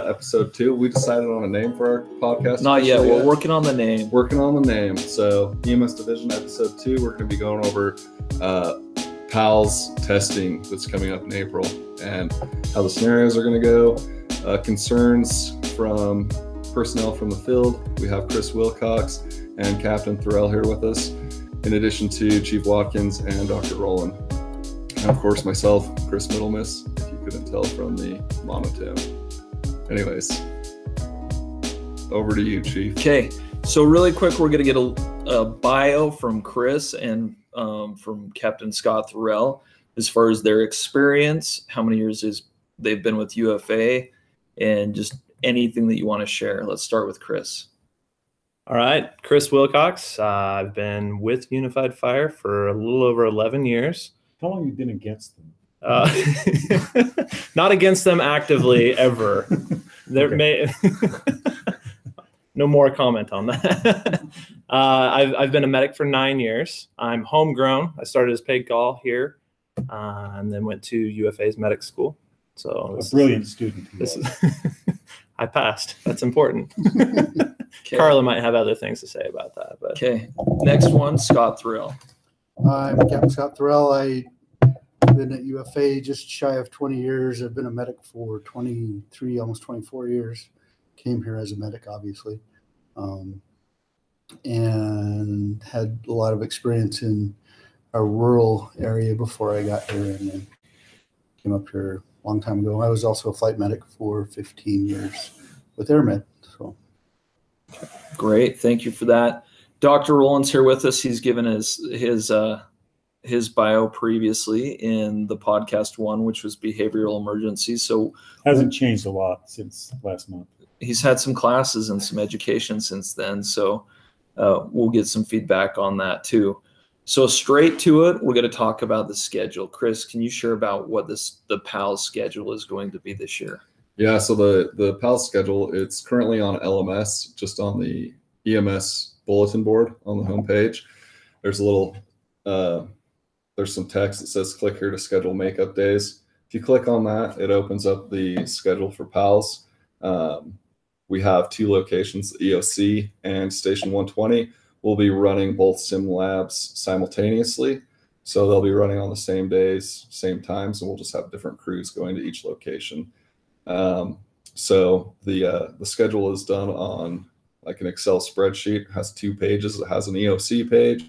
Episode 2. We decided on a name for our podcast. Not yet. We're working on the name. So EMS Division Episode 2, we're going to be going over PALS testing that's coming up in April and how the scenarios are going to go, concerns from personnel from the field. We have Chris Wilcox and Captain Thorell here with us, in addition to Chief Watkins and Dr. Rowland. And of course myself, Chris Middlemiss, if you couldn't tell from the monotone. Anyways, over to you, Chief. Okay, so really quick, we're going to get a bio from Chris and from Captain Scott Thorell as far as their experience, how many years they've been with UFA, and just anything that you want to share. Let's start with Chris. All right, Chris Wilcox. I've been with Unified Fire for a little over 11 years. How long have you been against them? Not against them actively ever. There may no more comment on that. I've been a medic for 9 years. I'm homegrown. I started as paid call here, and then went to UFA's medic school. So a brilliant student. I passed. That's important. Okay. Carla might have other things to say about that. But okay, next one, Scott Thorell. I'm Captain Scott Thorell. I've been at UFA just shy of 20 years. I've been a medic for 23, almost 24 years. Came here as a medic, obviously, and had a lot of experience in a rural area before I got here, and then came up here a long time ago. I was also a flight medic for 15 years with AirMed. So, great, thank you for that. Dr. Rowland's here with us. He's given his bio previously in the podcast 1, which was behavioral emergencies. So hasn't changed a lot since last month. He's had some classes and some education since then. So we'll get some feedback on that too. So straight to it, we're going to talk about the schedule. Chris, can you share about what the PALS schedule is going to be this year? Yeah, so the PALS schedule, it's currently on LMS, just on the EMS bulletin board on the homepage. There's a little there's some text that says click here to schedule makeup days. If you click on that, it opens up the schedule for PALS. We have 2 locations, EOC and Station 120. We'll be running both sim labs simultaneously. So they'll be running on the same days, same times, and we'll just have different crews going to each location. So the schedule is done on like an Excel spreadsheet. It has 2 pages. It has an EOC page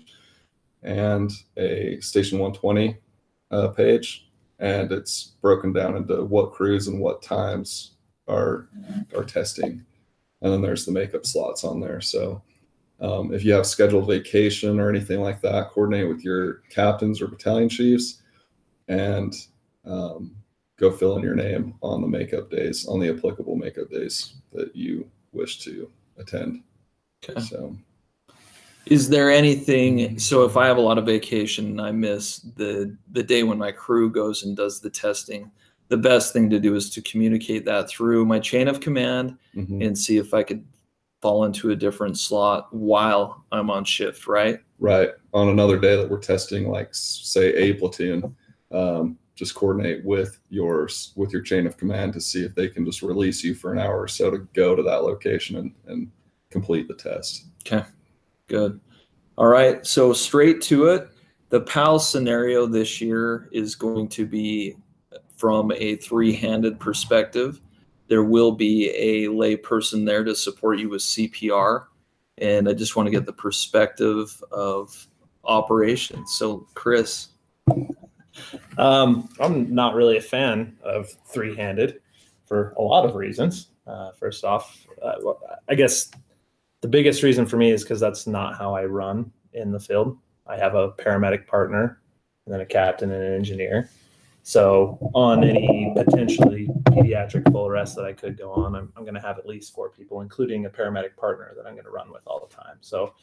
and a Station 120 page, and it's broken down into what crews and what times are testing, and then there's the makeup slots on there. So if you have scheduled vacation or anything like that, coordinate with your captains or battalion chiefs, and go fill in your name on the makeup days, on the applicable makeup days that you wish to attend. Okay. So is there anything, so if I have a lot of vacation and I miss the day when my crew goes and does the testing, the best thing to do is to communicate that through my chain of command and see if I could fall into a different slot while I'm on shift, right? Right. On another day that we're testing, like say A platoon, just coordinate with your chain of command to see if they can just release you for an hour or so to go to that location and complete the test. Okay. Good. All right. So straight to it, the PALS scenario this year is going to be from a 3-handed perspective. There will be a lay person there to support you with CPR. And I just want to get the perspective of operations. So Chris. I'm not really a fan of 3-handed for a lot of reasons. First off, I guess the biggest reason for me is because that's not how I run in the field. I have a paramedic partner and then a captain and an engineer. So on any potentially pediatric full arrest that I could go on, I'm going to have at least 4 people, including a paramedic partner that I'm going to run with all the time. So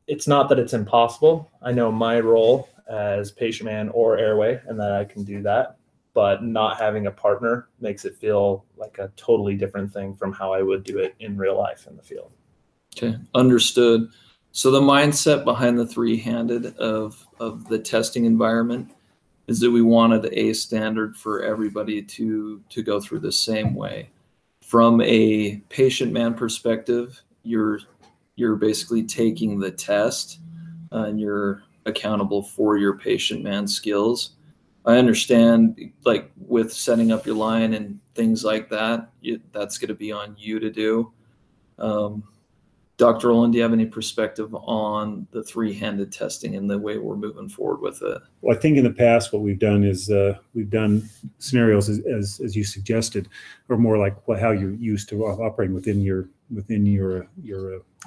it's not that it's impossible. I know my role as patient man or airway and that I can do that, but not having a partner makes it feel like a totally different thing from how I would do it in real life in the field. Okay, understood. So the mindset behind the 3-handed of the testing environment is that we wanted a standard for everybody to go through the same way. From a patient man perspective, you're basically taking the test and you're accountable for your patient man skills. I understand, like with setting up your line and things like that, that's going to be on you to do. Dr. Olin, do you have any perspective on the three-handed testing and the way we're moving forward with it? Well, I think in the past what we've done is we've done scenarios as you suggested, or more like how you're used to operating within your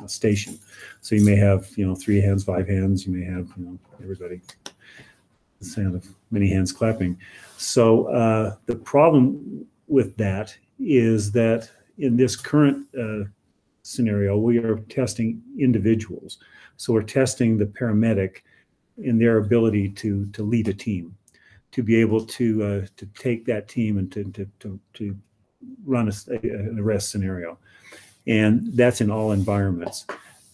station. So you may have 3 hands, 5 hands. You may have everybody. The sound of many hands clapping. So the problem with that is that in this current scenario, we are testing individuals. So we're testing the paramedic in their ability to lead a team, to be able to take that team and to run an arrest scenario. And that's in all environments.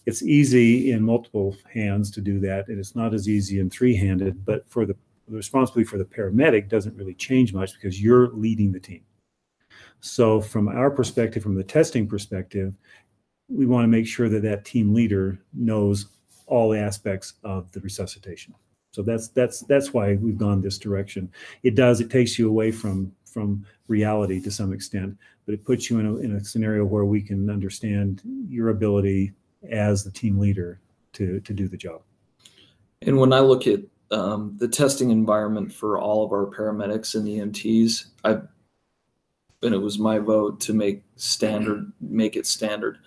It's easy in multiple hands to do that, and it's not as easy in three-handed, but for the responsibility for the paramedic doesn't really change much because you're leading the team. So from our perspective, from the testing perspective, we want to make sure that that team leader knows all aspects of the resuscitation. So that's why we've gone this direction. It takes you away from reality to some extent, but it puts you in a scenario where we can understand your ability as the team leader to do the job. And when I look at the testing environment for all of our paramedics and EMTs, and it was my vote to make it standard.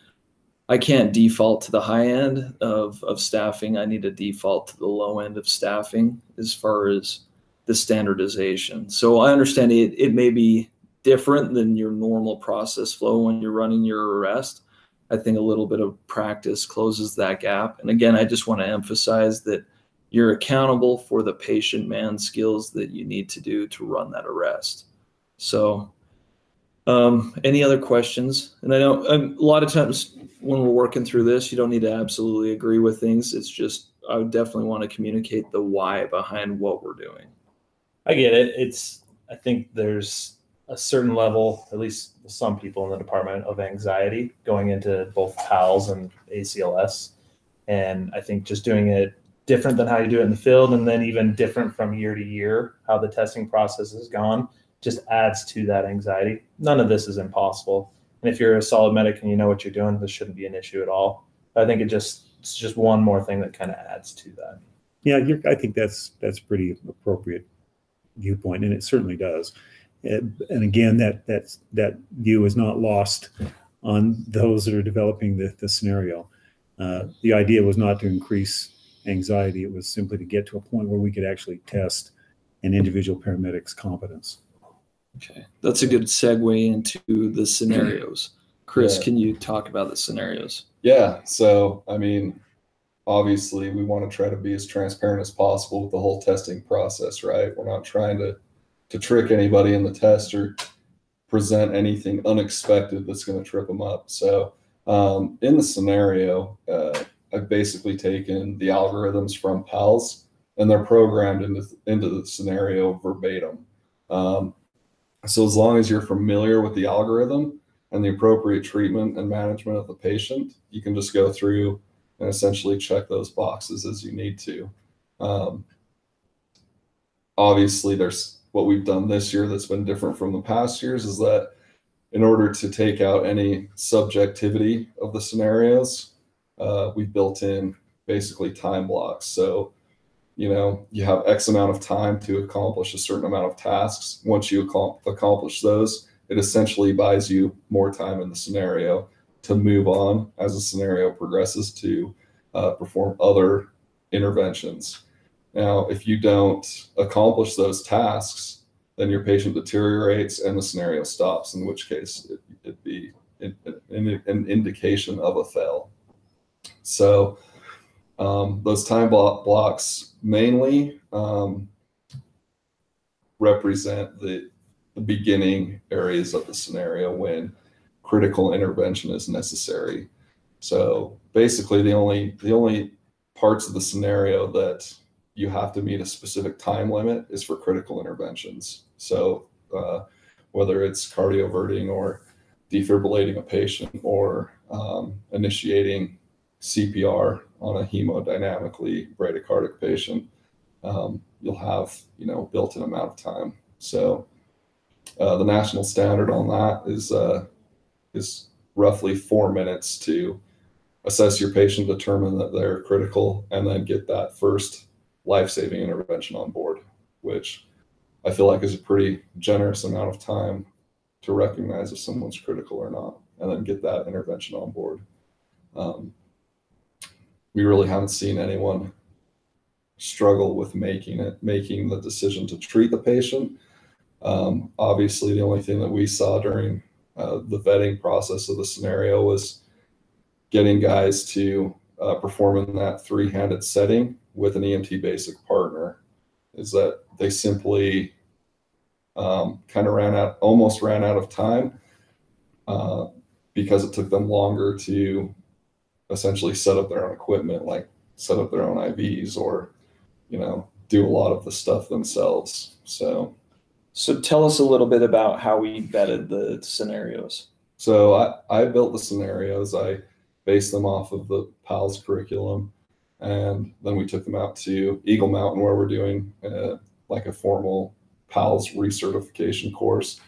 I can't default to the high end of staffing. I need to default to the low end of staffing as far as the standardization. So I understand it may be different than your normal process flow when you're running your arrest. I think a little bit of practice closes that gap. And again, I just want to emphasize that you're accountable for the patient man skills that you need to do to run that arrest. So any other questions? And I know a lot of times when we're working through this, you don't need to absolutely agree with things. It's just, I would definitely want to communicate the why behind what we're doing. I get it. I think there's a certain level, at least some people in the department, of anxiety going into both PALS and ACLS. And I think just doing it different than how you do it in the field, and then even different from year to year, how the testing process has gone, just adds to that anxiety. None of this is impossible. And if you're a solid medic and you know what you're doing, this shouldn't be an issue at all. But I think it's just one more thing that kind of adds to that. Yeah, I think that's pretty appropriate viewpoint, and it certainly does. And again, that view is not lost on those that are developing the scenario. The idea was not to increase anxiety. It was simply to get to a point where we could actually test an individual paramedic's competence. Okay, that's a good segue into the scenarios. Chris, Yeah. Can you talk about the scenarios? Yeah. So, I mean, obviously we want to try to be as transparent as possible with the whole testing process, right? We're not trying to trick anybody in the test or present anything unexpected that's going to trip them up. So in the scenario, I've basically taken the algorithms from PALS and they're programmed into the scenario verbatim. So as long as you're familiar with the algorithm and the appropriate treatment and management of the patient, you can just go through and essentially check those boxes as you need to. Obviously, there's what we've done this year that's been different from the past years is that in order to take out any subjectivity of the scenarios, we've built in basically time blocks. So, you have X amount of time to accomplish a certain amount of tasks. Once you accomplish those, it essentially buys you more time in the scenario to move on as the scenario progresses to perform other interventions. Now, if you don't accomplish those tasks, then your patient deteriorates and the scenario stops, in which case it'd be an indication of a fail. So those time blocks mainly represent the beginning areas of the scenario when critical intervention is necessary. So basically the only parts of the scenario that you have to meet a specific time limit is for critical interventions. So whether it's cardioverting or defibrillating a patient or initiating CPR on a hemodynamically bradycardic patient, you'll have, built-in amount of time. So the national standard on that is roughly 4 minutes to assess your patient, determine that they're critical, and then get that first life-saving intervention on board, which I feel like is a pretty generous amount of time to recognize if someone's critical or not, and then get that intervention on board. We really haven't seen anyone struggle with making the decision to treat the patient. Obviously, the only thing that we saw during the vetting process of the scenario was getting guys to perform in that three-handed setting with an EMT basic partner, is that they simply kind of almost ran out of time because it took them longer to essentially set up their own equipment, like set up their own IVs or, do a lot of the stuff themselves. So tell us a little bit about how we vetted the scenarios. So I built the scenarios. I based them off of the PALS curriculum, and then we took them out to Eagle Mountain, where we're doing like a formal PALS recertification course.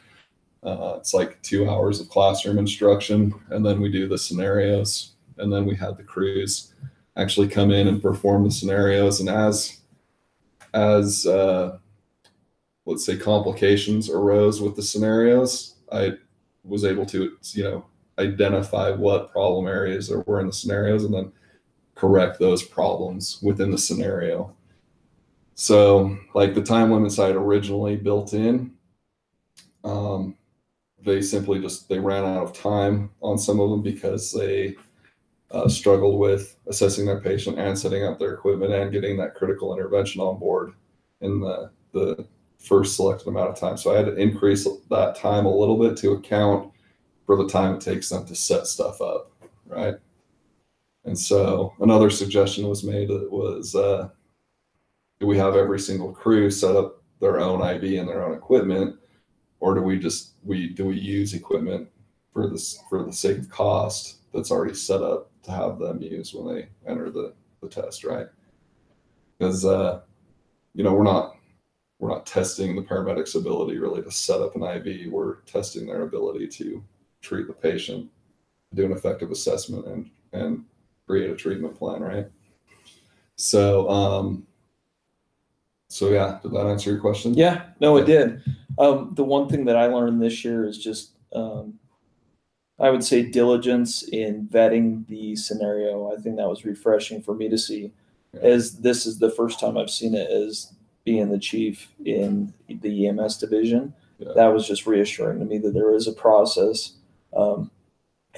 It's like 2 hours of classroom instruction, and then we do the scenarios, and then we had the crews actually come in and perform the scenarios. And as let's say complications arose with the scenarios, I was able to, identify what problem areas there were in the scenarios and then correct those problems within the scenario. So like the time limits I had originally built in, they ran out of time on some of them because they struggled with assessing their patient and setting up their equipment and getting that critical intervention on board in the first selected amount of time. So I had to increase that time a little bit to account for the time it takes them to set stuff up, right? And so another suggestion was made that was, do we have every single crew set up their own IV and their own equipment, or do we use equipment for the sake of cost that's already set up to have them use when they enter the test, right? Because we're not testing the paramedics' ability really to set up an IV. We're testing their ability to treat the patient, do an effective assessment, and create a treatment plan, right? So yeah, did that answer your question? Yeah, no, it did. The one thing that I learned this year is just, I would say, diligence in vetting the scenario. I think that was refreshing for me to see, as this is the first time I've seen it as being the chief in the EMS division. Yeah. That was just reassuring to me that there is a process.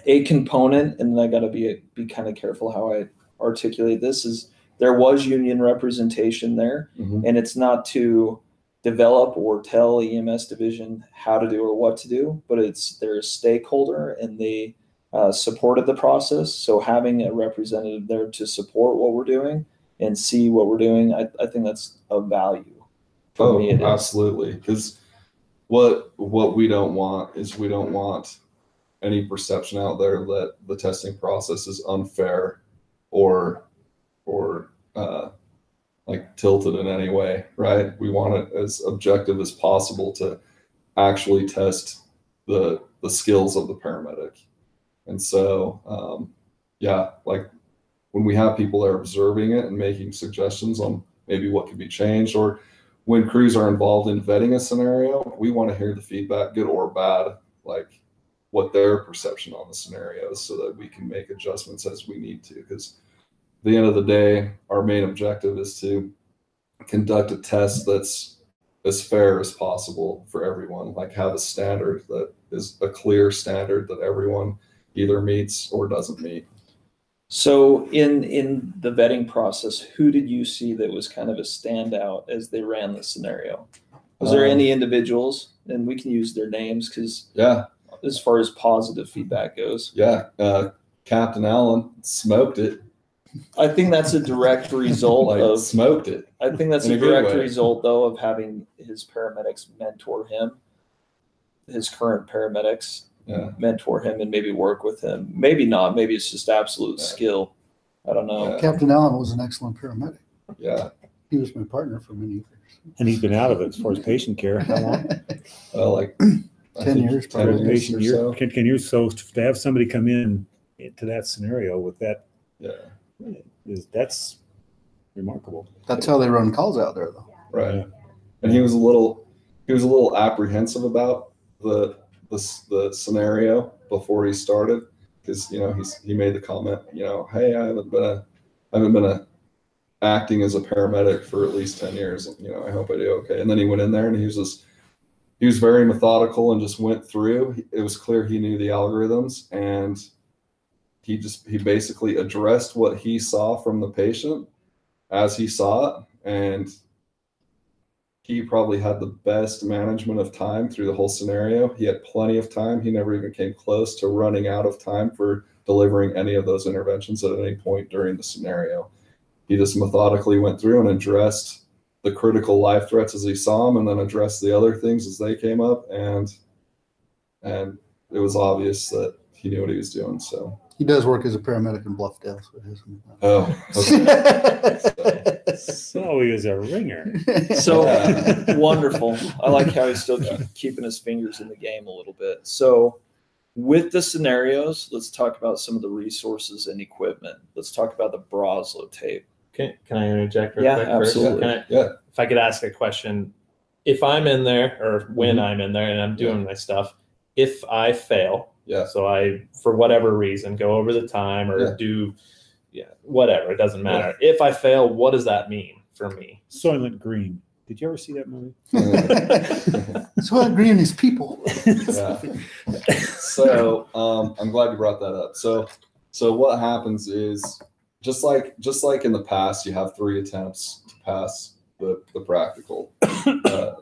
A component, and I got to be kind of careful how I articulate this, is there was union representation there, and it's not to develop or tell EMS division how to do or what to do, but they're a stakeholder and they supported the process. So having a representative there to support what we're doing and see what we're doing, I think that's of value. For me, it absolutely. Because what we don't want is any perception out there that the testing process is unfair or like tilted in any way, right? We want it as objective as possible to actually test the skills of the paramedic. And so, like when we have people there observing it and making suggestions on maybe what could be changed, or when crews are involved in vetting a scenario, we want to hear the feedback, good or bad, like what their perception on the scenario is, so that we can make adjustments as we need to. Because at the end of the day, our main objective is to conduct a test that's as fair as possible for everyone, like have a standard that is a clear standard that everyone either meets or doesn't meet. So in the vetting process, who did you see that was kind of a standout as they ran the scenario? Was there any individuals, and we can use their names because as far as positive feedback goes. Captain Allen smoked it. I think that's a direct result of smoked it. I think that's a direct result, though, of having his paramedics mentor him, his current paramedics. mentor him and maybe work with him. Maybe not. Maybe it's just absolute skill. I don't know. Yeah. Captain Allen was an excellent paramedic. Yeah. He was my partner for many years. And he's been out of it as far as patient care. How long? Like 10 years, 10 probably. years Patient or year, so. 10 years. So to have somebody come in to that scenario with that, that's remarkable. That's how they run calls out there, though. Right. Yeah. And he was a little apprehensive about the scenario before he started, because he made the comment, hey, I haven't been acting as a paramedic for at least 10 years. I hope I do okay. And then he went in there and he was very methodical and just went through. It was clear he knew the algorithms, and he basically addressed what he saw from the patient as he saw it. And he probably had the best management of time through the whole scenario. He had plenty of time. He never even came close to running out of time for delivering any of those interventions at any point during the scenario. He just methodically went through and addressed the critical life threats as he saw them, and then addressed the other things as they came up. And it was obvious that he knew what he was doing. So He does work as a paramedic in Bluffdale. So it isn't. So he was a ringer. So wonderful. I like how he's still keeping his fingers in the game a little bit. So with the scenarios, let's talk about some of the resources and equipment. Let's talk about the Broslo tape. Can I interject real Yeah, quick absolutely. first? yeah. If I could ask a question, if I'm in there, or when I'm in there and I'm doing my stuff, if I fail, so I, for whatever reason, go over the time or do whatever, it doesn't matter. If I fail, what does that mean for me? Soylent Green. Did you ever see that movie? So I agree on his people. Yeah. So I'm glad you brought that up. So what happens is, just like in the past, you have 3 attempts to pass the practical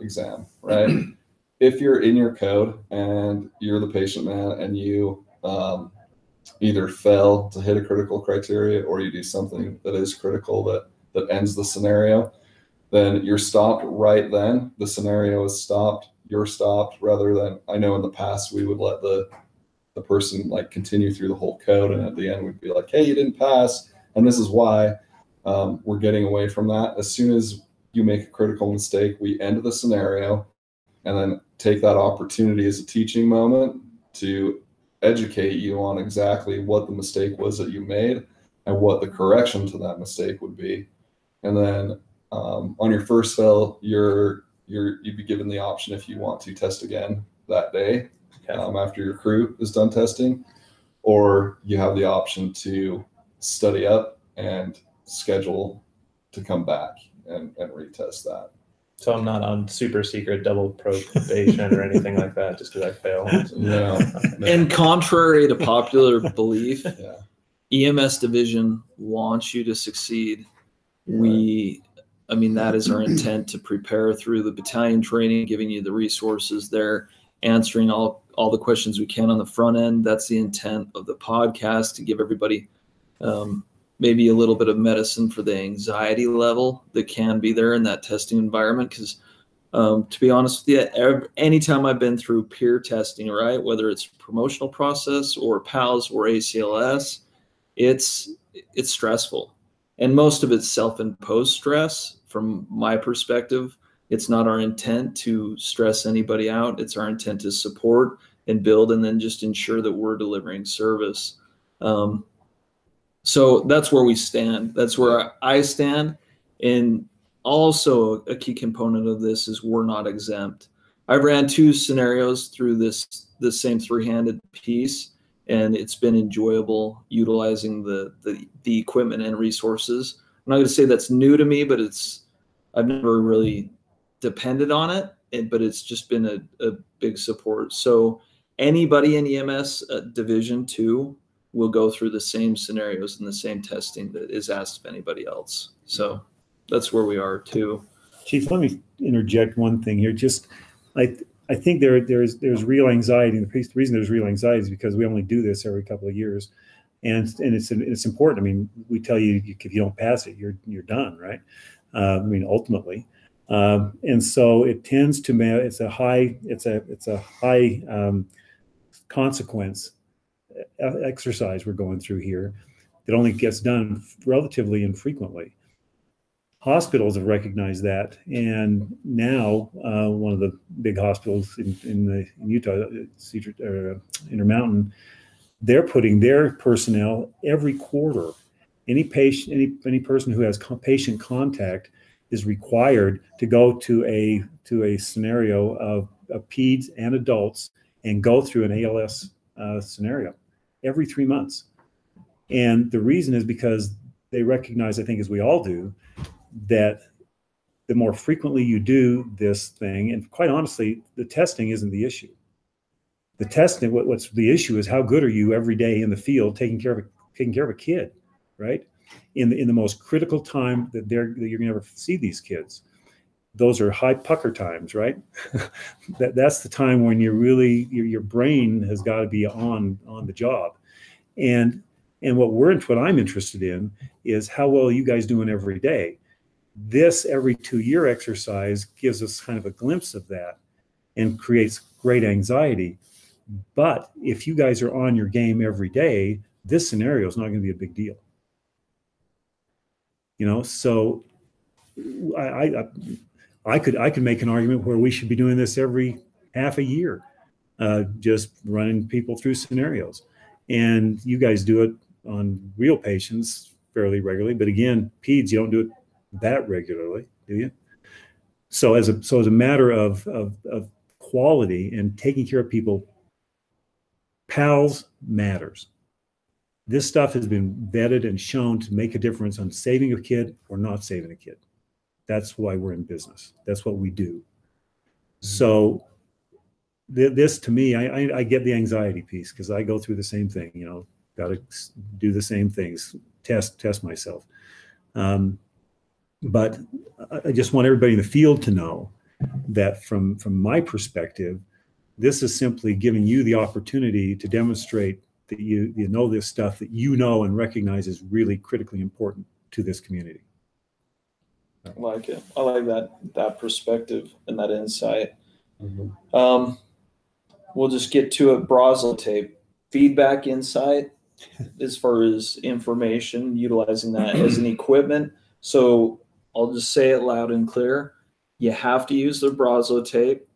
exam, right? If you're in your code and you're the patient man and you either fail to hit a critical criteria, or you do something that is critical that ends the scenario, then you're stopped right then. The scenario is stopped. You're stopped, rather than, I know in the past we would let the person continue through the whole code, and at the end we'd be like, hey, you didn't pass, and this is why. We're getting away from that. As soon as you make a critical mistake, we end the scenario and then take that opportunity as a teaching moment to educate you on exactly what the mistake was that you made and what the correction to that mistake would be. And then on your first fail, you'd be given the option, if you want to test again that day after your crew is done testing, or you have the option to study up and schedule to come back and retest that. So I'm not on super secret double probation or anything like that just because I failed. No. And contrary to popular belief, EMS division wants you to succeed. That is our intent, to prepare through the battalion training, giving you the resources there, answering all the questions we can on the front end. That's the intent of the podcast, to give everybody maybe a little bit of medicine for the anxiety level that can be there in that testing environment. Because to be honest with you, anytime I've been through peer testing, right, whether it's promotional process or PALS or ACLS, it's stressful. And most of it's self-imposed stress. From my perspective, it's not our intent to stress anybody out. It's our intent to support and build, and then just ensure that we're delivering service. So that's where we stand. That's where I stand. And also a key component of this is we're not exempt. I ran 2 scenarios through this same 3-handed piece, and it's been enjoyable utilizing the equipment and resources. I'm not going to say that's new to me, but I've never really depended on it, but it's just been a big support. So anybody in EMS Division 2 will go through the same scenarios and the same testing that is asked of anybody else. So that's where we are too. Chief, let me interject one thing here. Just, I think there's real anxiety, and the reason there's real anxiety is because we only do this every couple of years, and it's important. I mean, we tell you if you don't pass it, you're done, right? Ultimately, and so it tends to it's a high consequence exercise we're going through here that only gets done relatively infrequently. Hospitals have recognized that, and now one of the big hospitals in Utah, Intermountain, they're putting their personnel every quarter. Any patient, any person who has patient contact is required to go to a scenario of peds and adults and go through an ALS scenario every 3 months. And the reason is because they recognize, I think as we all do, that the more frequently you do this thing, and quite honestly, the testing isn't the issue. The testing, what's the issue is how good are you every day in the field taking care of a kid, right? In the most critical time that you're gonna ever see these kids. Those are high pucker times, right? That's the time when you're really, your brain has got to be on the job. And what I'm interested in is how well are you guys doing every day? This every 2-year exercise gives us kind of a glimpse of that and creates great anxiety. But if you guys are on your game every day, this scenario is not going to be a big deal. You know, so I could make an argument where we should be doing this every half a year, just running people through scenarios. And you guys do it on real patients fairly regularly, but again, peds, you don't do it that regularly, do you? So as a matter of quality and taking care of people, PALS matters. This stuff has been vetted and shown to make a difference on saving a kid or not saving a kid. That's why we're in business. That's what we do. So this to me, I get the anxiety piece because I go through the same thing, you know, got to do the same things, test myself. But I just want everybody in the field to know that from my perspective, this is simply giving you the opportunity to demonstrate that you know this stuff that you know and recognize is really critically important to this community. I like it. I like that perspective and that insight. Mm-hmm. We'll just get to it. Brazil tape, feedback, insight, as far as information, utilizing that as an equipment. So I'll just say it loud and clear. You have to use the Brazil tape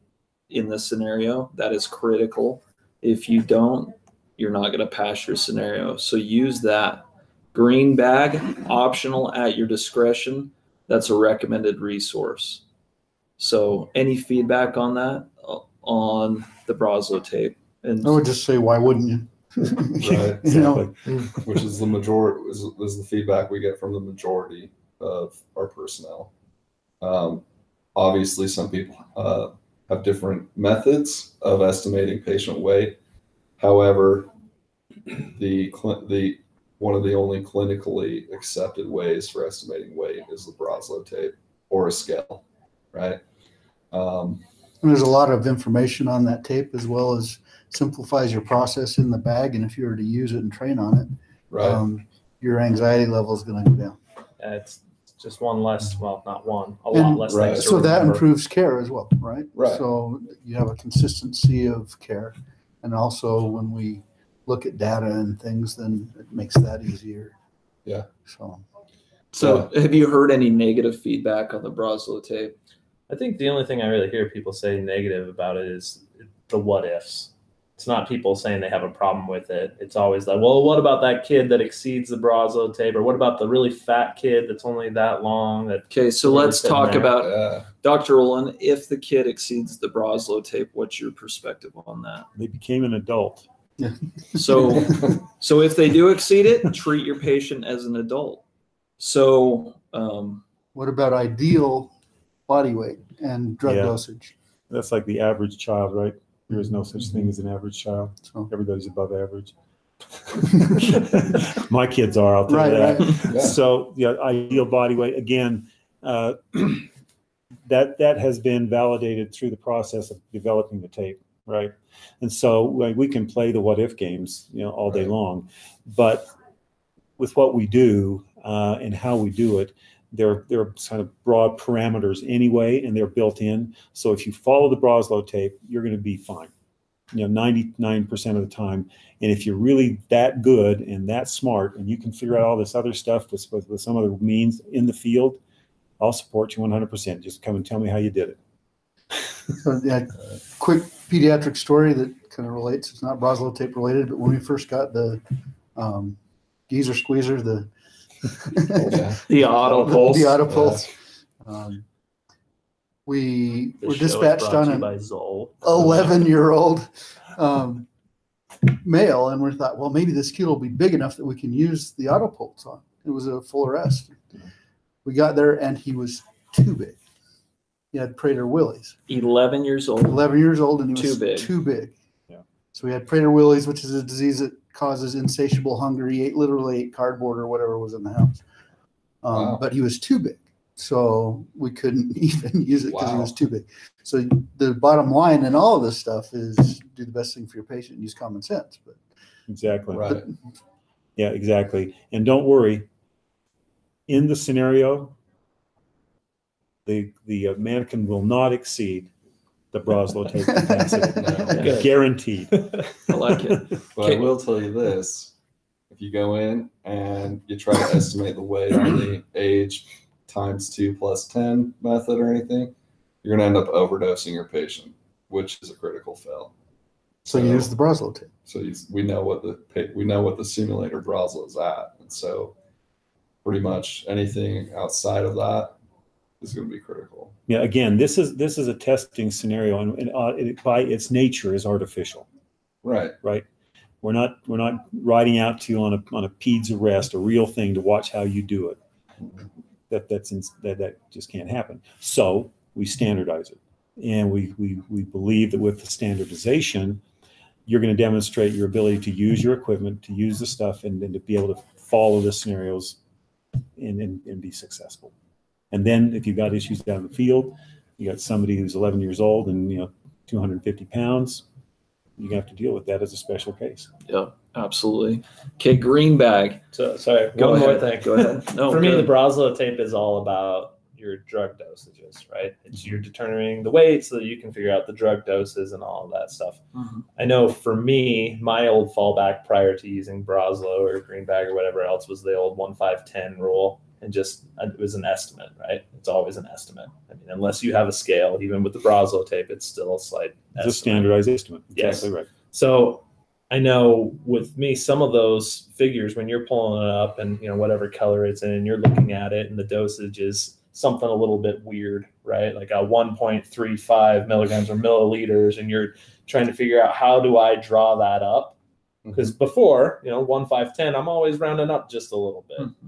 in this scenario. That is critical. If you don't, you're not going to pass your scenario. So use that. Green bag, optional at your discretion. That's a recommended resource. So any feedback on that, on the Brazil tape? And I would just say, why wouldn't you? Right, You know, which is the majority, is the feedback we get from the majority of our personnel. Obviously, some people have different methods of estimating patient weight. However, one of the only clinically accepted ways for estimating weight is the Brazil tape or a scale, right? And there's a lot of information on that tape, as well as simplifies your process in the bag. And if you were to use it and train on it, right, your anxiety level is going to go down. It's just one less, well, not one, a lot less right. things to So that remember. improves care as well, right? Right. So you have a consistency of care. And also when we look at data and things, then it makes that easier. Yeah. So have you heard any negative feedback on the Brazil tape? I think the only thing I really hear people say negative about it is the what ifs. It's not people saying they have a problem with it. It's always like, well, what about that kid that exceeds the Brazil tape? Or what about the really fat kid that's only that long? Okay, so let's talk about, Yeah. Dr. Olin, if the kid exceeds the Brazil tape, what's your perspective on that? They became an adult. So if they do exceed it, treat your patient as an adult. So What about ideal body weight and drug Yeah. dosage? That's like the average child, right? There is no such thing as an average child. So Everybody's above average. My kids are, I'll tell you that. right. Yeah. So yeah, ideal body weight, again, that has been validated through the process of developing the tape, right? And so we can play the what if games, you know, all day Right. long, but with what we do and how we do it, there are kind of broad parameters anyway, and they're built in. So if you follow the Brazil tape, you're going to be fine. 99% of the time. And if you're really that good and that smart, and you can figure out all this other stuff with some other means in the field, I'll support you 100%. Just come and tell me how you did it. So, yeah, quick pediatric story that kind of relates. It's not Broslow tape related, but when we first got the geezer squeezer, the auto pulse, the auto pulse, we were dispatched on an 11-year-old male, and we thought, well, maybe this kid will be big enough that we can use the auto pulse on. It was a full arrest. We got there, and he was too big. He had Prader-Willis. 11 years old. 11 years old, and he was too big. Yeah. So we had Prader-Willis, which is a disease that causes insatiable hunger. He literally ate cardboard or whatever was in the house. But he was too big. So we couldn't even use it because he was too big. So the bottom line in all of this stuff is do the best thing for your patient and use common sense. But exactly. Right. Yeah, exactly. And don't worry. In the scenario, the mannequin will not exceed the Broslow tape capacity. No. Guaranteed. I like it. But I will tell you this: if you go in and you try to estimate the weight on the age times 2 plus 10 method or anything, you're going to end up overdosing your patient, which is a critical fail. so you use the Broslow tape. So we know what the simulator Broslow is at, and so pretty much anything outside of that is going to be critical. Yeah. Again, this is a testing scenario, and it, by its nature, is artificial. Right. Right. We're not riding out to you on a PEDS arrest, a real thing to watch how you do it. That just can't happen. So we standardize it, and we believe that with the standardization, you're going to demonstrate your ability to use your equipment, to use the stuff, and to be able to follow the scenarios and be successful. And then if you've got issues down in the field, you got somebody who's 11 years old and 250 pounds, you're gonna have to deal with that as a special case. Yeah, absolutely. Okay, green bag. So sorry, Go one more ahead. thing. Go ahead. No, For me, good. the Broslow tape is all about your drug dosages, right? It's you're determining the weight so that you can figure out the drug doses and all of that stuff. Mhm. I know for me, my old fallback prior to using Broslow or green bag or whatever else was the old 1-5-10 rule. And just, it was an estimate, right? It's always an estimate. I mean, unless you have a scale, even with the Broslow tape, it's still a slight It's a standardized estimate. Yes. Exactly right. So I know with me, some of those figures, when you're pulling it up and, whatever color it's in, you're looking at it and the dosage is something a little bit weird, right? Like a 1.35 milligrams or milliliters. And you're trying to figure out, how do I draw that up? Because before, 1-5-10, I'm always rounding up just a little bit. Mm-hmm.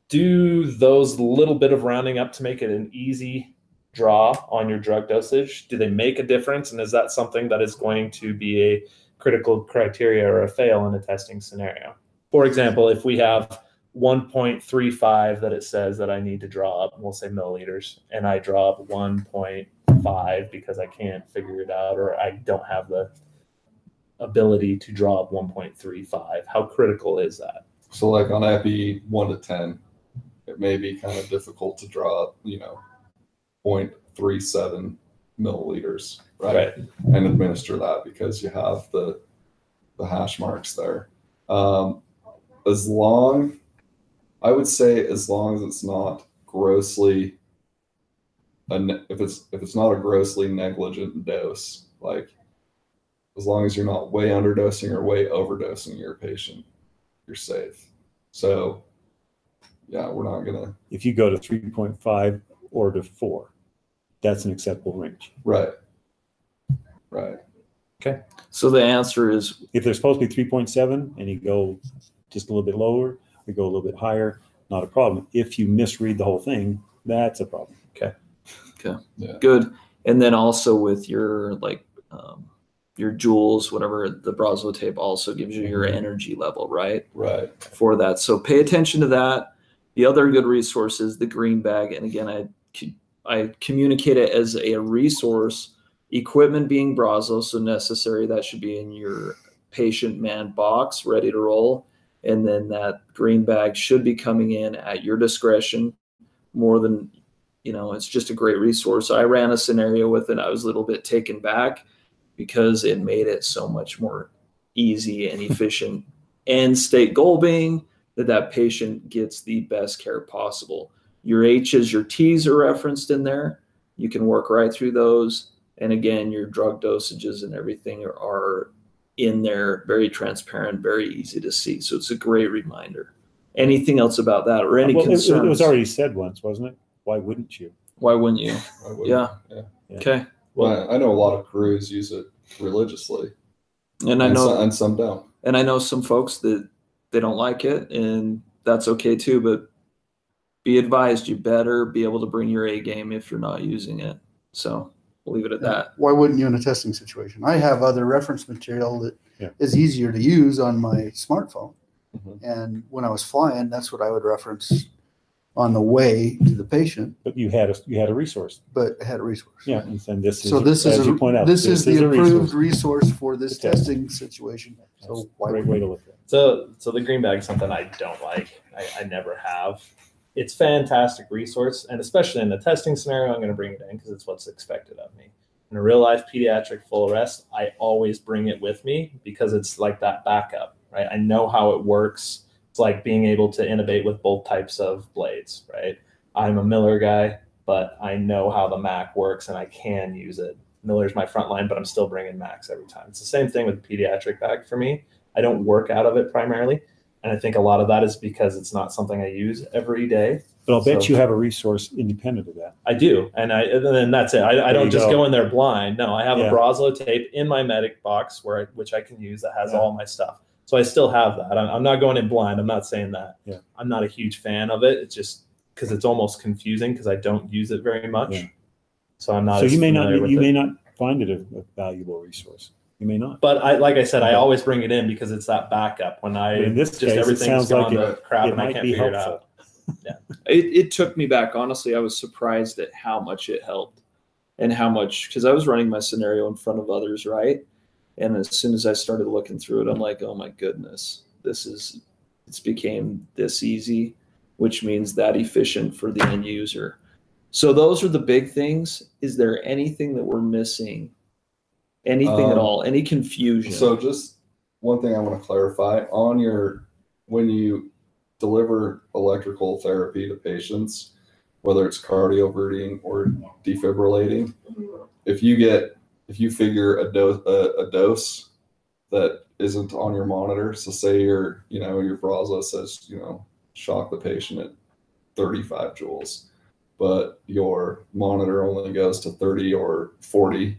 Do those little bit of rounding up to make it an easy draw on your drug dosage, do they make a difference? And is that something that is going to be a critical criteria or a fail in a testing scenario? For example, if we have 1.35 that it says that I need to draw up, we'll say milliliters, and I draw up 1.5 because I can't figure it out or I don't have the ability to draw up 1.35, how critical is that? So like on epi 1 to 10, it may be kind of difficult to draw up, 0.37 milliliters, right? And administer that because you have the hash marks there. I would say as long as it's not grossly, if it's not a grossly negligent dose, like as long as you're not way underdosing or way overdosing your patient, you're safe. So yeah, we're not gonna. If you go to 3.5 or to 4, that's an acceptable range. Right. Okay. So the answer is, If they're supposed to be 3.7 and you go just a little bit lower, we go a little bit higher, not a problem. If you misread the whole thing, that's a problem. okay, Yeah. good. And then also with your your joules, whatever, the Broslow tape also gives you your energy level, right? Right. For that. So pay attention to that. The other good resource is the green bag. And again, I communicate it as a resource, equipment being Broslow, so necessary. That should be in your patient man box, ready to roll. And then that green bag should be coming in at your discretion more than, it's just a great resource. I ran a scenario with it. I was a little bit taken back. because it made it so much more easy and efficient. End state goal being that patient gets the best care possible. Your H's, your T's are referenced in there. You can work right through those. And again, your drug dosages and everything are in there, very transparent, very easy to see. So it's a great reminder. Anything else about that or any concerns? It was already said once, wasn't it? Why wouldn't you? Why wouldn't you? I wouldn't. Yeah. Okay. Well, I know a lot of crews use it religiously, And I know, and some don't. and I know some folks that they don't like it, and that's okay too. But be advised, you better be able to bring your A game if you're not using it. So we'll leave it at that. Why wouldn't you in a testing situation? I have other reference material that is easier to use on my smartphone. And when I was flying, that's what I would reference on the way to the patient. But you had a resource. But I had a resource. Yeah, and this is, so this as is you point out, this is the approved resource resource for this testing situation. So why great way to look at it. So the green bag is something I don't like. I never have. It's fantastic resource, and especially in the testing scenario, I'm going to bring it in because it's what's expected of me. In a real life pediatric full arrest, I always bring it with me because it's like that backup, right? I know how it works. It's like being able to intubate with both types of blades, right? I'm a Miller guy, but I know how the Mac works and I can use it. Miller's my front line, but I'm still bringing Macs every time. It's the same thing with the pediatric bag for me. I don't work out of it primarily. And I think a lot of that is because it's not something I use every day. But I'll bet you have a resource independent of that. I do. And then that's it. I don't just go in there blind. No, I have a Broslo tape in my medic box which I can use that has all my stuff. So I still have that. I'm not going in blind. I'm not saying that. Yeah. I'm not a huge fan of it. It's just because it's almost confusing because I don't use it very much. Yeah. So I'm not. So you may not find it a valuable resource. You may not. But like I said, I always bring it in because it's that backup when in this just case, everything's gone to crap and I might can't be figure helpful. it out. Yeah. It took me back. Honestly, I was surprised at how much it helped and how much, because I was running my scenario in front of others, right? And as soon as I started looking through it, I'm like, oh my goodness, it's became this easy, which means that efficient for the end user. So those are the big things. Is there anything that we're missing? Anything at all? Any confusion? So just one thing I want to clarify when you deliver electrical therapy to patients, whether it's cardioverting or defibrillating, if you figure a dose that isn't on your monitor, so say your Broslo says, shock the patient at 35 joules, but your monitor only goes to 30 or 40,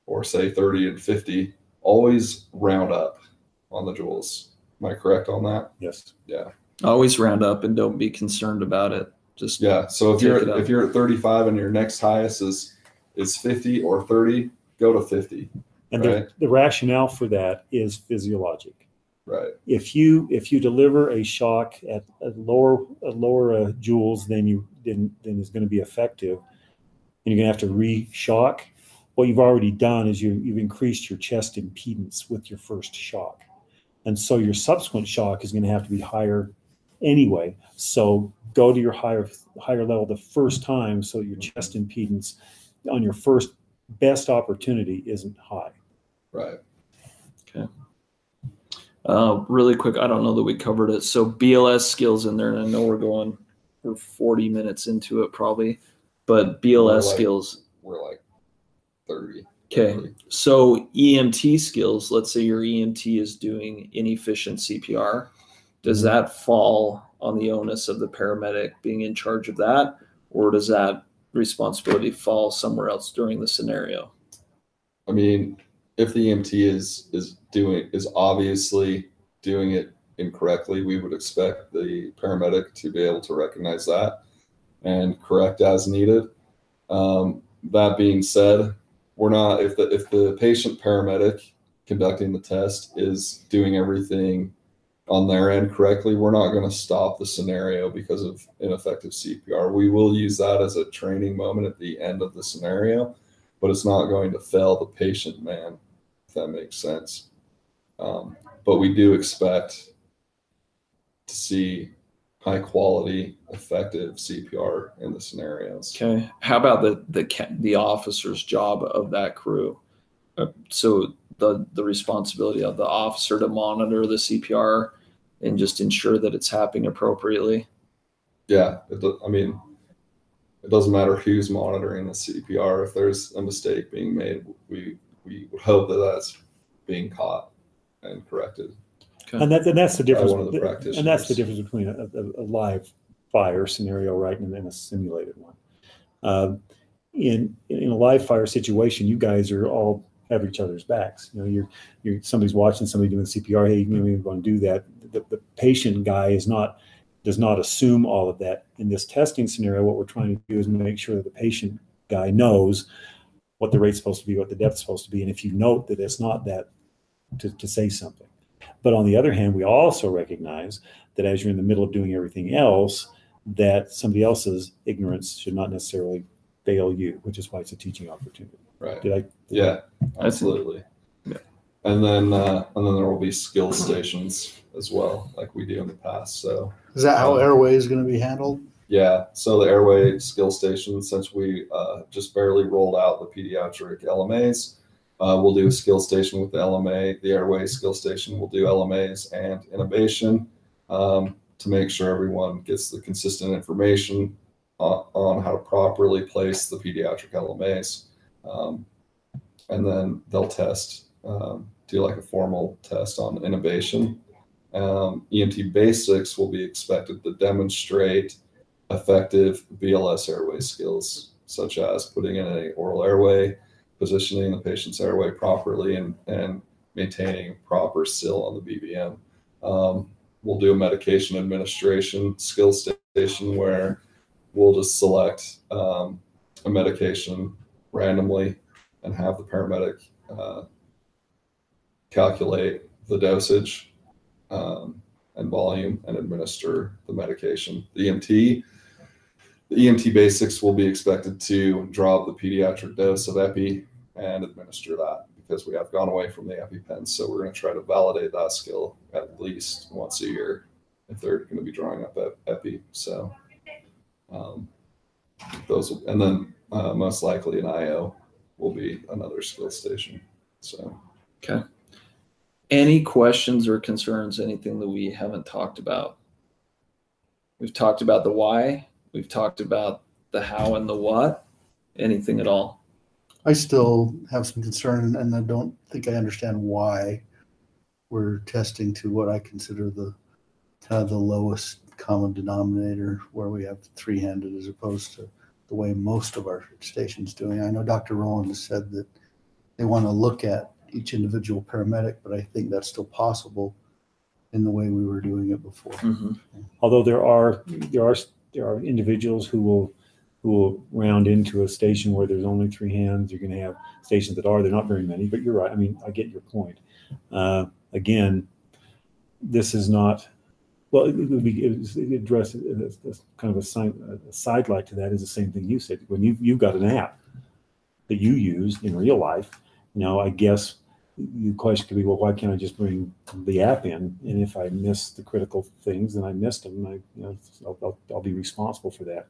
or say 30 and 50, always round up on the joules. Am I correct on that? Yes. Yeah. Always round up and don't be concerned about it. Just So if you're at 35 and your next highest is 50 or 30, go to 50. And right? the rationale for that is physiologic. Right. If you deliver a shock at a lower joules than is going to be effective, and you're going to have to re-shock, what you've already done is you've increased your chest impedance with your first shock. And so your subsequent shock is going to have to be higher anyway. So go to your higher level the first time so your chest impedance on your first best opportunity isn't high. Right. Okay. Really quick, I don't know that we covered it. So BLS skills in there, and I know we're 40 minutes into it probably, but BLS skills. We're like 30. Okay. 30. So EMT skills, let's say your EMT is doing inefficient CPR. Does that fall on the onus of the paramedic being in charge of that? Or does that responsibility fall somewhere else during the scenario? I mean, if the EMT is obviously doing it incorrectly, we would expect the paramedic to be able to recognize that and correct as needed. That being said, we're not, if the patient paramedic conducting the test is doing everything on their end correctly, we're not going to stop the scenario because of ineffective CPR. We will use that as a training moment at the end of the scenario, but it's not going to fail the patient, man, if that makes sense. But we do expect to see high quality, effective CPR in the scenarios. Okay. How about the officer's job of that crew? So the responsibility of the officer to monitor the CPR and just ensure that it's happening appropriately. Yeah, I mean, it doesn't matter who's monitoring the CPR. If there's a mistake being made, we would hope that that's being caught and corrected. Okay. And that's the difference. One of the practitioners. And that's the difference between a live fire scenario, right, and then a simulated one. In a live fire situation, you guys are all have each other's backs. You know, you're somebody's watching somebody doing CPR. Hey, you're going to do that. The patient guy does not assume all of that. In this testing scenario, what we're trying to do is make sure that the patient guy knows what the rate's supposed to be, what the depth's supposed to be, and if you note that it's not that, to say something. But on the other hand, we also recognize that as you're in the middle of doing everything else, that somebody else's ignorance should not necessarily fail you, which is why it's a teaching opportunity. Right. Yeah, absolutely. Yeah. And then there will be skill stations as well, like we do in the past. So is that how airway is going to be handled? Yeah. So the airway skill station, since we just barely rolled out the pediatric LMAs, we'll do a skill station with the LMA. The airway skill station will do LMAs and intubation to make sure everyone gets the consistent information on how to properly place the pediatric LMAs. And then they'll test, do like a formal test on intubation. EMT basics will be expected to demonstrate effective BLS airway skills, such as putting in an oral airway, positioning the patient's airway properly, and maintaining proper seal on the BVM. We'll do a medication administration skill station where we'll just select a medication randomly and have the paramedic calculate the dosage and volume and administer the medication. The EMT basics will be expected to draw up the pediatric dose of epi and administer that, because we have gone away from the EpiPens. So we're going to try to validate that skill at least once a year if they're going to be drawing up epi. So those will, and then most likely an IO will be another skill station. So okay. Any questions or concerns? Anything that we haven't talked about? We've talked about the why. We've talked about the how and the what. Anything at all? I still have some concern, and I don't think I understand why we're testing to what I consider the kind of the lowest common denominator, where we have three-handed as opposed to the way most of our stations doing. I know Dr. Rowland has said that they want to look at each individual paramedic, but I think that's still possible in the way we were doing it before. Mm-hmm. Although there are individuals who will round into a station where there's only three hands. You're going to have stations that they're not very many, but you're right. I mean, I get your point. Again, this is not, well, it would be addressed as kind of a sidelight to that is the same thing you said. When you've got an app that you use in real life, I guess the question could be, well, why can't I just bring the app in? And if I miss the critical things, then I missed them. I'll be responsible for that.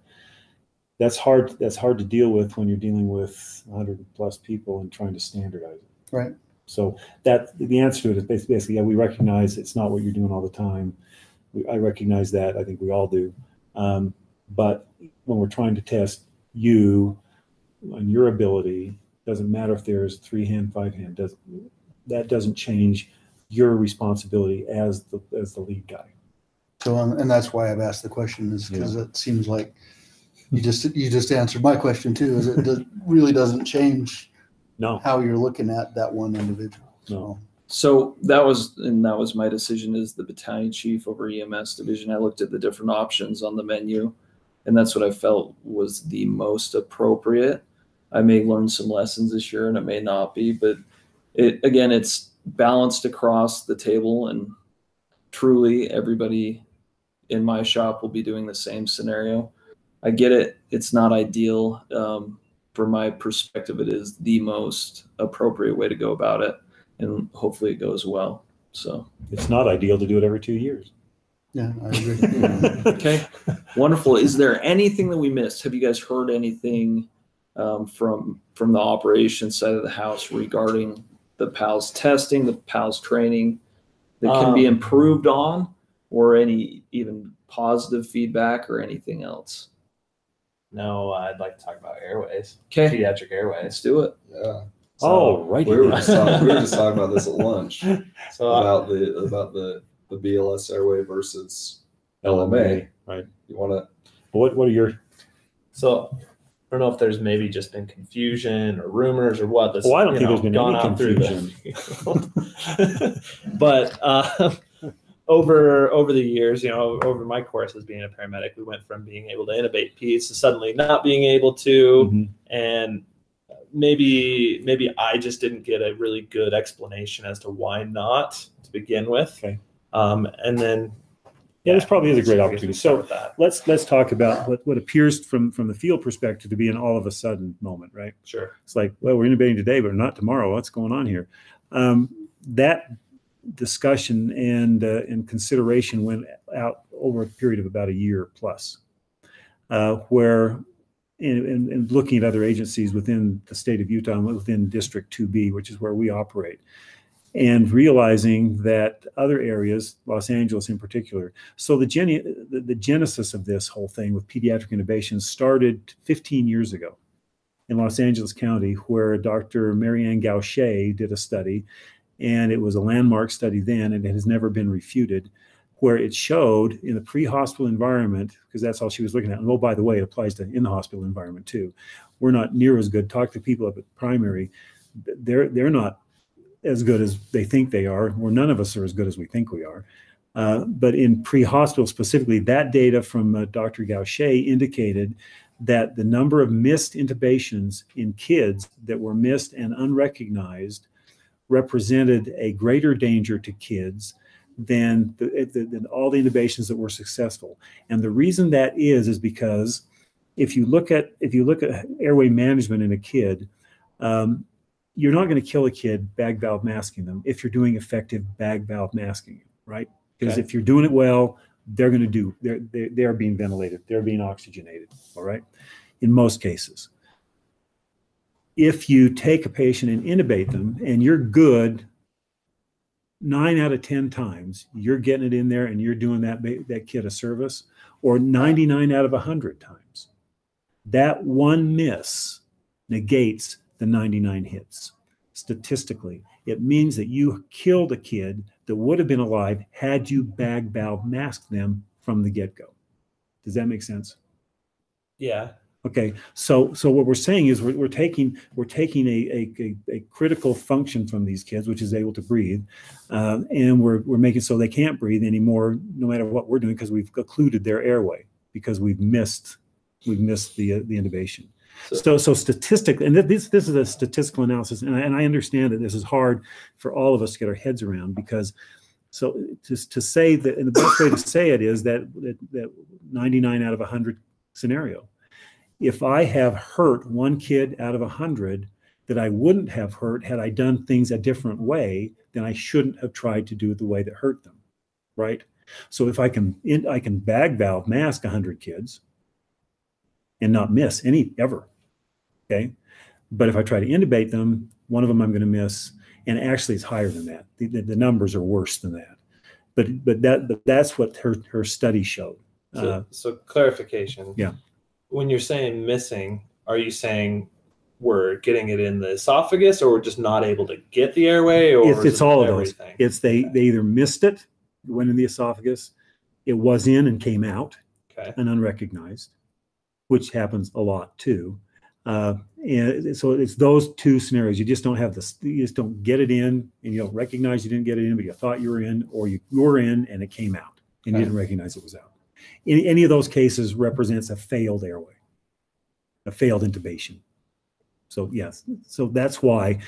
That's hard to deal with when you're dealing with 100 plus people and trying to standardize it. Right. So that the answer to it is basically, yeah, we recognize it's not what you're doing all the time. I recognize that. I think we all do. But when we're trying to test you and your ability, doesn't matter if there's 3-hand, 5-hand. That doesn't change your responsibility as the lead guy. So, and that's why I've asked the question, is because it seems like you just answered my question too. Is it really doesn't change how you're looking at that one individual. No. So that was my decision as the battalion chief over EMS division. I looked at the different options on the menu, and that's what I felt was the most appropriate. I may learn some lessons this year and it may not be, but it's balanced across the table, and truly everybody in my shop will be doing the same scenario. I get it. It's not ideal. From my perspective, it is the most appropriate way to go about it, and hopefully it goes well. So it's not ideal to do it every 2 years. Yeah, I agree. Okay, wonderful. Is there anything that we missed? Have you guys heard anything from the operations side of the house regarding the PALS testing, the PALS training that can be improved on, or any even positive feedback or anything else? No, I'd like to talk about airways. Okay, Pediatric airways. let's do it. Yeah. Right. We were just talking about this at lunch So about the BLS airway versus LMA. Right. You want to? What are your? So I don't know if there's maybe just been confusion or rumors or what. That's, I don't think there's been gone any on through confusion. But over the years, over my course as being a paramedic, we went from being able to intubate peds to suddenly not being able to, Mm-hmm. and maybe I just didn't get a really good explanation as to why not to begin with. Okay. And then this probably is a great I guess opportunity. we start So with that. let's talk about what appears from the field perspective to be an all of a sudden moment, right? Sure. It's like, well, we're intubating today, but not tomorrow. What's going on here? That discussion and consideration went out over a period of about a year plus, where in looking at other agencies within the state of Utah and within District 2B, which is where we operate, and realizing that other areas, Los Angeles in particular. So the genesis of this whole thing with pediatric intubation started 15 years ago in Los Angeles County, where Dr. Marianne Gaucher did a study, and it was a landmark study then, and it has never been refuted, where it showed in the pre-hospital environment, because that's all she was looking at. And oh, by the way, it applies to in the hospital environment too. We're not near as good. Talk to people up at primary. They're not as good as they think they are, or none of us are as good as we think we are. But in pre-hospital specifically, that data from Dr. Gaucher indicated that the number of missed intubations in kids that were missed and unrecognized represented a greater danger to kids than all the intubations that were successful. And the reason that is because if you look at airway management in a kid, you're not going to kill a kid bag valve masking them if you're doing effective bag valve masking, right? Because if you're doing it well, they're being ventilated, they're being oxygenated, all right? In most cases. If you take a patient and intubate them and you're good 9 out of 10 times, you're getting it in there and you're doing that kid a service, or 99 out of 100 times, that one miss negates the 99 hits. Statistically, it means that you killed a kid that would have been alive had you bag valve masked them from the get-go. Does that make sense? Yeah. Okay, so what we're saying is we're taking a critical function from these kids, which is able to breathe, and we're making so they can't breathe anymore, no matter what we're doing, because we've occluded their airway, because we've missed the intubation. So statistically, and this is a statistical analysis, and I understand that this is hard for all of us to get our heads around, because so to say that, and the best way to say it is that 99 out of 100 scenario. If I have hurt one kid out of 100 that I wouldn't have hurt had I done things a different way, then I shouldn't have tried to do it the way that hurt them, right? So if I can bag valve mask 100 kids and not miss any ever, okay? But if I try to intubate them, one of them I'm going to miss, and actually it's higher than that. The numbers are worse than that. But that's what her study showed. So clarification. Yeah. When you're saying missing, are you saying we're getting it in the esophagus, or we're just not able to get the airway, or it's all of everything? those. It's they either missed it, went in the esophagus, it was in and came out, and unrecognized, which happens a lot too. And so it's those two scenarios. You just don't have this. You just don't get it in, and you don't recognize you didn't get it in, but you thought you were in, or you were in and it came out, and you didn't recognize it was out. Any of those cases represents a failed airway, a failed intubation. So yes, so that's why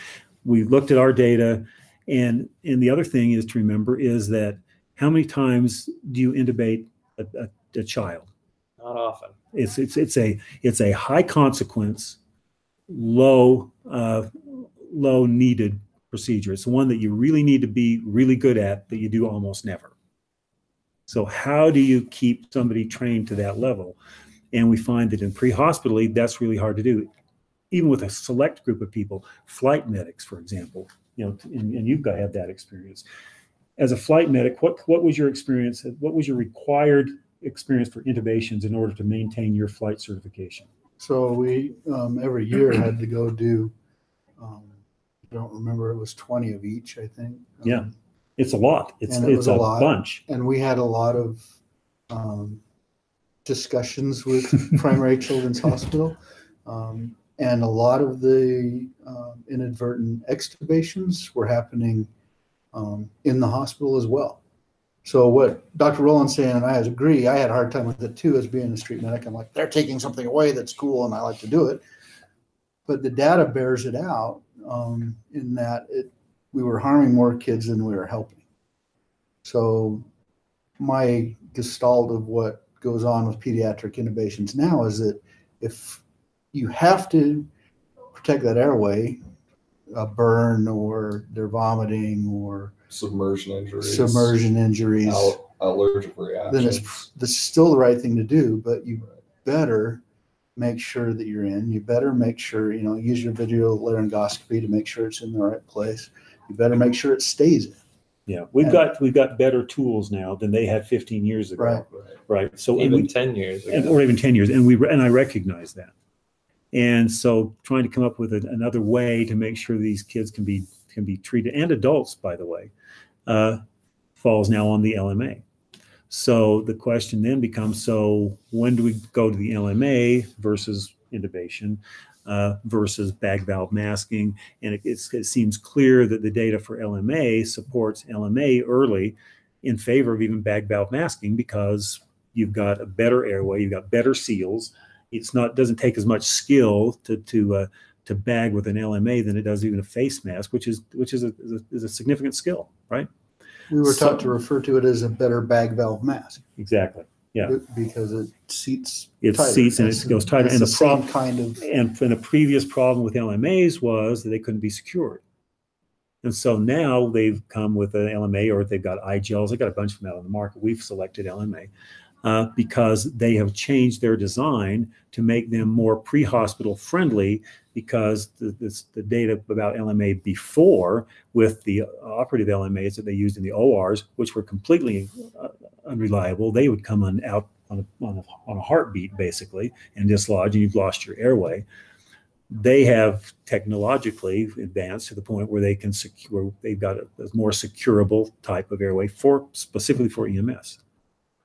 we looked at our data, and the other thing is to remember is that how many times do you intubate a child? Not often. It's a high consequence, low needed procedure. It's one that you really need to be really good at that you do almost never. So how do you keep somebody trained to that level? And we find that in pre-hospitally, that's really hard to do. even with a select group of people, flight medics, for example, and you've got to have that experience. As a flight medic, what was your experience? What was your required experience for intubations in order to maintain your flight certification? So we every year had to go do, I don't remember, it was 20 of each, I think. Yeah, it's a lot. It's a lot. Bunch. And we had a lot of discussions with Primary Children's Hospital. And a lot of the inadvertent extubations were happening in the hospital as well. So what Dr. Rowland's saying, and I agree, I had a hard time with it too as being a street medic. I'm like, they're taking something away that's cool and I like to do it. But the data bears it out in that we were harming more kids than we were helping. So my gestalt of what goes on with pediatric intubations now is that if you have to protect that airway, a burn or they're vomiting or submersion injuries, allergic reactions, then that's still the right thing to do, but you better make sure that you're in. You better make sure, use your video laryngoscopy to make sure it's in the right place. You better make sure it stays in. Yeah, we've got better tools now than they had 15 years ago. Right. So even 10 years ago. Or even 10 years. And I recognize that. And so trying to come up with another way to make sure these kids can be treated, and adults, by the way, falls now on the LMA. So the question then becomes, so when do we go to the LMA versus intubation versus bag valve masking? And it seems clear that the data for LMA supports LMA early in favor of even bag valve masking, because you've got a better airway, you've got better seals. Doesn't take as much skill to bag with an LMA than it does even a face mask, which is a significant skill, right? We were taught to refer to it as a better bag valve mask. Exactly. Yeah. Because it seats. It tighter. seats and it goes tighter. And the previous problem with LMAs was that they couldn't be secured. And so now they've come with an LMA, or they've got eye gels. They've got a bunch of them out on the market. We've selected LMA. Because they have changed their design to make them more pre-hospital friendly, because the data about LMA before, with the operative LMAs that they used in the ORs, which were completely unreliable, they would come out on a heartbeat basically and dislodge, and you've lost your airway. They have technologically advanced to the point where they've got a more securable type of airway specifically for EMS.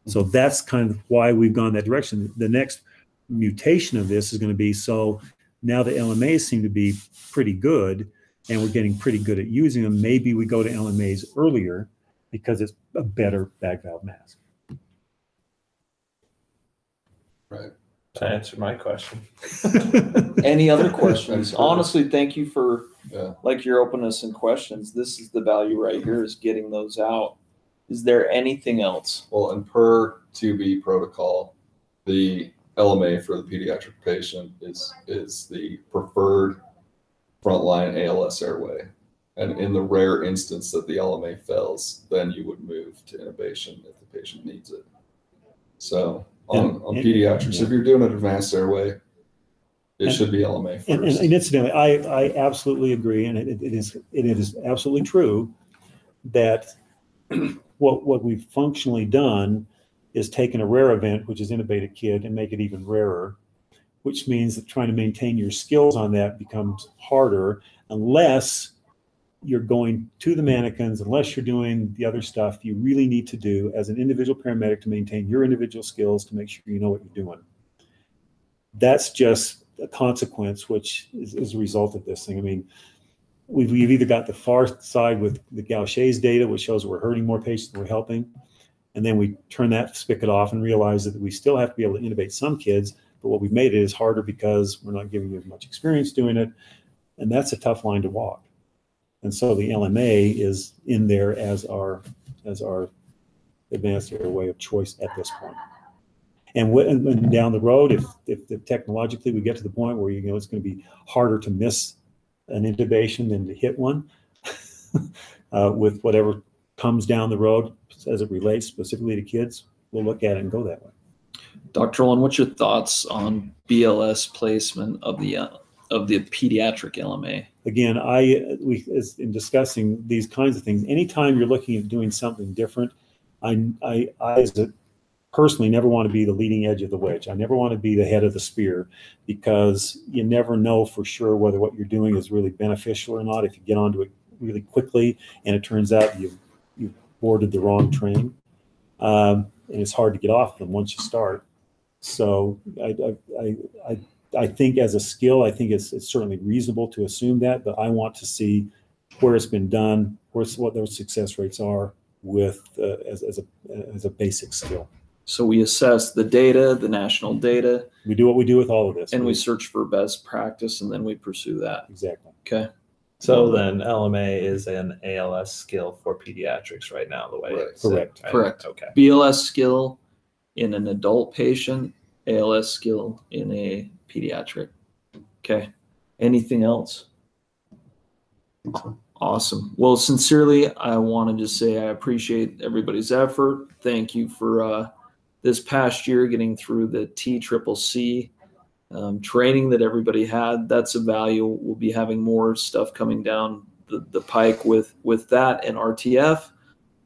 So that's kind of why we've gone that direction. The next mutation of this is going to be, so now the LMAs seem to be pretty good and we're getting pretty good at using them. Maybe we go to LMAs earlier because it's a better bag valve mask. Right. To answer my question. Any other questions? Honestly, thank you for your openness and questions. This is the value right here, is getting those out. Is there anything else? Well, and per 2B protocol, the LMA for the pediatric patient is the preferred frontline ALS airway. And in the rare instance that the LMA fails, then you would move to intubation if the patient needs it. So on pediatrics, if you're doing an advanced airway, it should be LMA first. And incidentally, I absolutely agree, and it is absolutely true that what we've functionally done is taken a rare event, which is intubate a kid, and make it even rarer, which means that trying to maintain your skills on that becomes harder unless you're going to the mannequins, unless you're doing the other stuff you really need to do as an individual paramedic to maintain your individual skills to make sure you know what you're doing. That's just a consequence, which is a result of this thing. I mean, we've either got the far side with the Gaucher's data, which shows we're hurting more patients than we're helping, and then we turn that spigot off and realize that we still have to be able to intubate some kids, but what we've made it is harder because we're not giving you as much experience doing it, and that's a tough line to walk. And so the LMA is in there as our advanced airway of choice at this point. And when down the road, if technologically we get to the point where it's going to be harder to miss an intubation than to hit one, with whatever comes down the road as it relates specifically to kids, we'll look at it and go that way. Dr. Rowland, what's your thoughts on BLS placement of the of the pediatric LMA? Again, in discussing these kinds of things, anytime you're looking at doing something different, I personally never want to be the leading edge of the wedge. I never want to be the head of the spear, because you never know for sure whether what you're doing is really beneficial or not. If you get onto it really quickly and it turns out you've boarded the wrong train, and it's hard to get off them once you start. So I think as a skill, I think it's certainly reasonable to assume that, but I want to see where it's been done, what those success rates are with as a basic skill. So we assess the data, the national data. We do what we do with all of this. And we search for best practice, and then we pursue that. Exactly. Okay. So then LMA is an ALS skill for pediatrics right now, the way it's correct. Right? Correct. Okay. BLS skill in an adult patient, ALS skill in a pediatric. Okay. Anything else? Awesome. Well, sincerely, I want to just say I appreciate everybody's effort. Thank you for this past year getting through the TCCC training that everybody had. That's a value. We'll be having more stuff coming down the pike with that and RTF,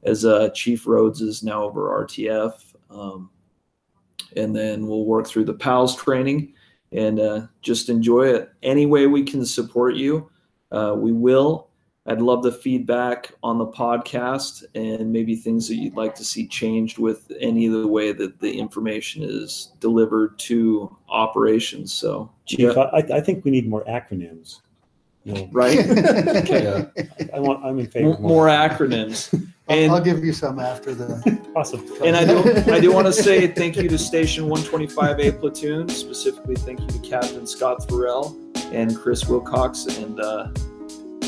as Chief Rhodes is now over RTF. And then we'll work through the PALS training and just enjoy it. Any way we can support you, we will. I'd love the feedback on the podcast and maybe things that you'd like to see changed with any of the way that the information is delivered to operations. So, Chief, I think we need more acronyms. Right? Okay. I'm in favor of more acronyms. And I'll give you some after the. Awesome. And I do want to say thank you to Station 125A Platoon. Specifically, thank you to Captain Scott Thorell and Chris Wilcox and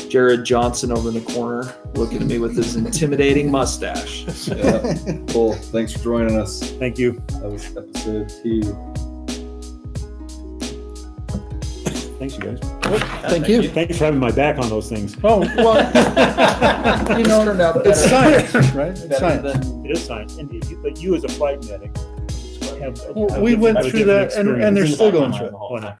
Jared Johnson over in the corner looking at me with his intimidating mustache. Yeah. Cool. Thanks for joining us. Thank you. That was episode 2. Thanks, you guys. Thank you. Thanks for having my back on those things. Oh, well, you know, it's science, right? It's science. It is science. But you as a flight medic, We went through that, and they're still going through it.